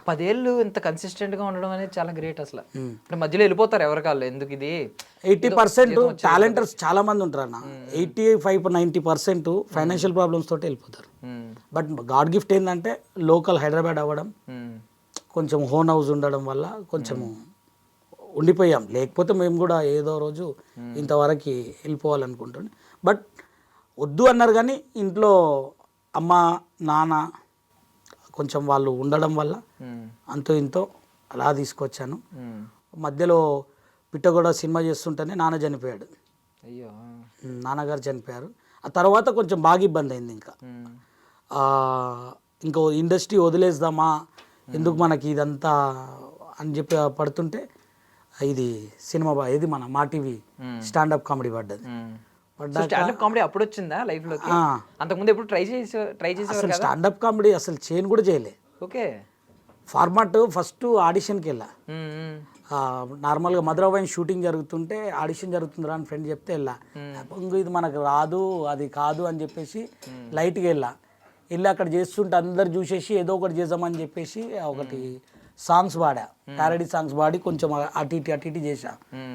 10 ఏళ్ళు ఇంత కన్సిస్టెంట్ గా ఉండడం అనేది చాలా గ్రేట్ అసలు. అంటే మధ్యలో వెళ్ళిపోతారు ఎవరికాళ్ళు, ఎందుకు ఇది 80% టాలెంటర్స్ చాలా మంది ఉంటారు అన్న. 85-90% ఫైనాన్షియల్ ప్రాబ్లమ్స్ తోటి వెళ్ళిపోతారు. బట్ గాడ్ గిఫ్ట్ ఏంటంటే లోకల్ హైదరాబాద్ అవ్వడం, కొంచెం హోన్ హౌస్ ఉండడం వల్ల కొంచెము ఉండిపోయాం. లేకపోతే మేము కూడా ఏదో రోజు ఇంతవరకు వెళ్ళిపోవాలనుకుంటుండే. బట్ వద్దు అన్నారు కానీ ఇంట్లో అమ్మ నాన్న కొంచెం వాళ్ళు ఉండడం వల్ల అంతో ఇంతో అలా తీసుకొచ్చాను. మధ్యలో పిట్టగొడ సినిమా చేస్తుంటేనే నాన్న చనిపోయాడు. అయ్యో. నాన్నగారు చనిపోయారు. ఆ తర్వాత కొంచెం బాగా ఇబ్బంది అయింది. ఇంకో ఇండస్ట్రీ వదిలేద్దామా, ఎందుకు మనకి ఇదంతా అని చెప్పి పడుతుంటే ఇది సినిమా ఇది మన మా టీవీ స్టాండప్ కామెడీ పడ్డది. స్టాండప్ కామెడీ అప్పుడు వచ్చిందా లైఫ్ లోకి? అంతకుముందు ఎప్పుడు ట్రై చేసేవారు అసలు కదా? స్టాండప్ కామెడీ అసలు చేయను కూడా చేయలే. ఓకే. ఫార్మాట్ ఫస్ట్ ఆడిషన్కి వెళ్ళా. నార్మల్గా మధురవాయిన్ షూటింగ్ జరుగుతుంటే ఆడిషన్ జరుగుతుందిరా అని ఫ్రెండ్ చెప్తే వెళ్ళా. ఇది మనకు రాదు, అది కాదు అని చెప్పేసి లైట్గా వెళ్ళి అక్కడ చేస్తుంటే అందరు చూసేసి ఏదో ఒకటి చేద్దామని చెప్పేసి ఒకటి సాంగ్స్ పాడా, ప్యారడీ సాంగ్స్ పాడి కొంచెం అటు ఇటు చేసా.